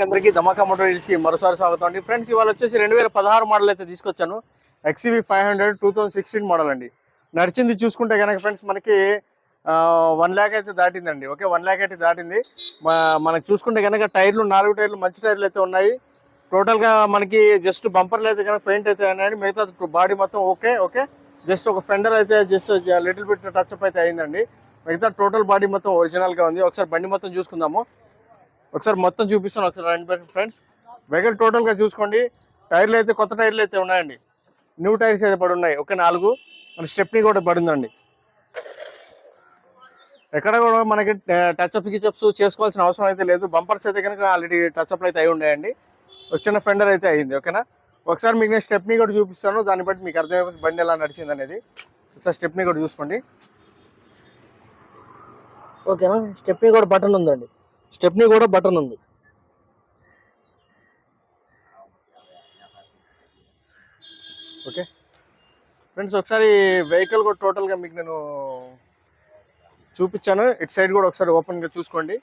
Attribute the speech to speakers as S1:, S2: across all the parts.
S1: అందరికీ ధమాకా మోటార్ కి మరోసారి స్వాగతం అండి. ఫ్రెండ్స్, ఇవాళ వచ్చేసి 2016 మోడల్ అయితే తీసుకొచ్చాను. XCV 500 2016 మోడల్ అండి. నడిచింది చూసుకుంటే కనుక ఫ్రెండ్స్ మనకి 1 lakh అయితే దాటిందండి. ఓకే, 1 lakh అయితే దాటింది. మనకు చూసుకుంటే కనుక టైర్లు 4 టైర్లు మంచి టైర్లు అయితే ఉన్నాయి. టోటల్గా మనకి జస్ట్ బంపర్లు అయితే కనుక పెయింట్ అయితే ఉన్నాయండి. మిగతా బాడీ మొత్తం ఓకే. జస్ట్ ఒక ఫెండర్ అయితే just little bit touch up అయితే అయిందండి. మిగతా టోటల్ బాడీ మొత్తం ఒరిజినల్గా ఉంది. ఒకసారి బండి మొత్తం చూసుకుందాము. ఒకసారి మొత్తం చూపిస్తాను ఒకసారి రండి ఫ్రెండ్స్. వెహికల్ టోటల్గా చూసుకోండి. టైర్లు అయితే కొత్త టైర్లు అయితే ఉన్నాయండి. న్యూ టైర్స్ అయితే పడి ఉన్నాయి. ఒక 4 మన స్టెప్నీ కూడా పడిందండి. ఎక్కడ కూడా మనకి టచ్అప్ గిచప్స్ చేసుకోవాల్సిన అవసరం అయితే లేదు. బంపర్స్ అయితే కనుక ఆల్రెడీ టచ్అప్లు అయితే అయి ఉన్నాయండి. చిన్న ఫెండర్ అయితే అయింది. ఓకేనా, ఒకసారి మీకు నేను స్టెప్నీ కూడా చూపిస్తాను. దాన్ని బట్టి మీకు అర్థమైపోతుంది బండి ఎలా నడిచింది అనేది. ఒకసారి స్టెప్నీ కూడా చూసుకోండి. ఓకేనా, స్టెప్నీ కూడా బటన్ ఉందండి. స్టెప్నీ కూడా బటన్ ఉంది. ఓకే ఫ్రెండ్స్, ఒకసారి వెహికల్ కూడా టోటల్గా మీకు నేను చూపించాను. ఇటు సైడ్ కూడా ఒకసారి ఓపెన్గా చూసుకోండి.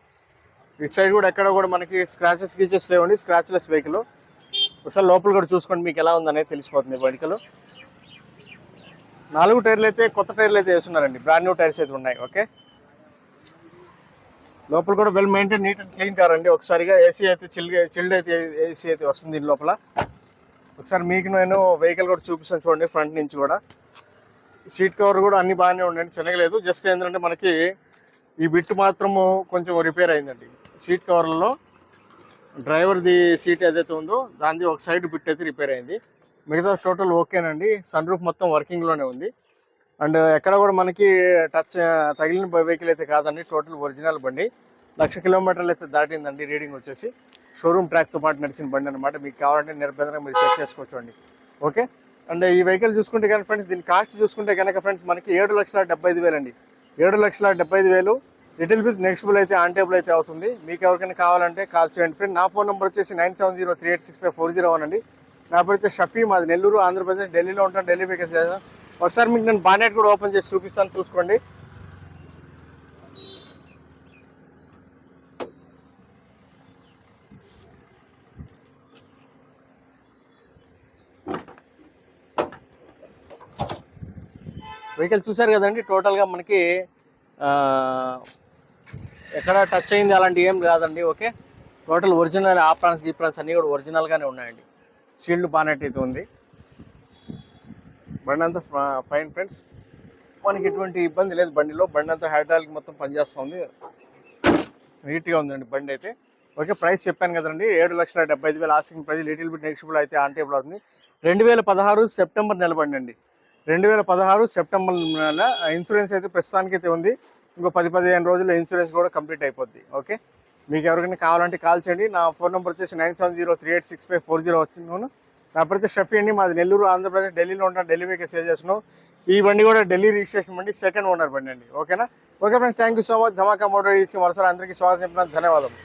S1: ఇటు సైడ్ కూడా ఎక్కడ కూడా మనకి స్క్రాచెస్ గీచెస్ లేవండి. Scratchless vehicle. ఒకసారి లోపల కూడా చూసుకోండి, మీకు ఎలా ఉందనేది తెలిసిపోతుంది వెహికల్. 4 టైర్లు అయితే కొత్త టైర్లు అయితే వేస్తున్నారండి. బ్రాండ్ న్యూ టైర్స్ అయితే ఉన్నాయి. ఓకే, లోపల కూడా well maintain neat and clean car అండి. ఒకసారిగా ఏసీ అయితే చిల్డ్ అయితే ఏసీ అయితే వస్తుంది దీని లోపల. ఒకసారి మీకు నేను వెహికల్ కూడా చూపిస్తాను చూడండి. ఫ్రంట్ నుంచి కూడా సీట్ కవర్ కూడా అన్ని బాగానే ఉండండి, చిన్నగలేదు. జస్ట్ ఏంటంటే మనకి ఈ బిట్ మాత్రము కొంచెం రిపేర్ అయిందండి. సీట్ కవర్లలో డ్రైవర్ది సీట్ ఏదైతే ఉందో దానిది ఒక సైడ్ బిట్ అయితే రిపేర్ అయింది. మిగతా టోటల్ ఓకేనండి. సన్ రూఫ్ మొత్తం వర్కింగ్లోనే ఉంది. అండ్ ఎక్కడ కూడా మనకి టచ్ తగిలిన వెహికల్ అయితే కాదండి. టోటల్ ఒరిజినల్ బండి. 1,00,000 కిలోమీటర్లు అయితే దాటిందండి. రీడింగ్ వచ్చేసి షోరూమ్ ట్రాక్తో పాటు నడిచిన బండి అనమాట. మీకు కావాలంటే నిర్బంధంగా మీరు చెక్ చేసుకోవచ్చు అండి. ఓకే, అండ్ ఈ వెహికల్ చూసుకుంటే కనుక ఫ్రెండ్స్, దీని కాస్ట్ చూసుకుంటే కనుక ఫ్రెండ్స్ మనకి 7,75,000 అండి. 7,75,000 లిటిల్ బిట్ నెక్స్టబుల్ అయితే ఆన్ టేబుల్ అయితే అవుతుంది. మీకు ఎవరికైనా కావాలంటే కాల్ చేయండి ఫ్రెండ్. నా ఫోన్ నెంబర్ వచ్చేసి 9703865401 అండి. నా పేరు అయితే షఫీ, మాది నెల్లూరు, ఆంధ్రప్రదేశ్. ఢిల్లీలో ఉంటాను. ఢిల్లీ వెహికల్స్ చేస్తాను. ఒకసారి మీకు నేను బానెట్ కూడా ఓపెన్ చేసి చూపిస్తాను, చూసుకోండి. వెహికల్ చూసారు కదండి. టోటల్గా మనకి ఎక్కడ టచ్ అయింది అలాంటి ఏం కాదండి. ఓకే, టోటల్ ఒరిజినల్ ఆప్రాన్స్ గీప్రాన్స్ అన్నీ కూడా ఒరిజినల్గానే ఉన్నాయండి. సీల్డ్ బానెట్ అయితే ఉంది. బండి అంతా ఫైన్ ఫ్రెండ్స్, మనకి ఎటువంటి ఇబ్బంది లేదు బండిలో. బండి అంతా హైడ్రాలిక్ మొత్తం పనిచేస్తుంది. నీట్గా ఉందండి బండి అయితే. ఓకే, ప్రైస్ చెప్పాను కదండి. 7,75,000 ఆస్కింగ్ ప్రైస్. లిటిల్ బిట్ నెక్స్టబుల్ అయితే ఆన్ టేబుల్ అవుతుంది. 2016 సెప్టెంబర్ నెల బండి అండి. 2016 సెప్టెంబర్ నెల. ఇన్సూరెన్స్ అయితే ప్రస్తుతానికి అయితే ఉంది. ఇంకో 10-15 రోజుల్లో ఇన్సూరెన్స్ కూడా కంప్లీట్ అయిపోద్ది. ఓకే, మీకు ఎవరికైనా కావాలంటే కాల్ చేయండి. నా ఫోన్ నెంబర్ వచ్చేసి 9703865440 వచ్చింది. నా పేరు షఫీ అండి, మాది నెల్లూరు, ఆంధ్రప్రదేశ్. ఢిల్లీలో ఉంటాను. ఢిల్లీ వెహికల్ సేల్ చేస్తున్నాను. ఈ బండి కూడా ఢిల్లీ రిజిస్ట్రేషన్ బండి, సెకండ్ ఓనర్ బండి అండి. ఓకేనా, okay friends, thank you so much. Dhamaka motor మరోసారి అందరికీ స్వాగతం చెప్తున్నాను. ధన్యవాదాలు.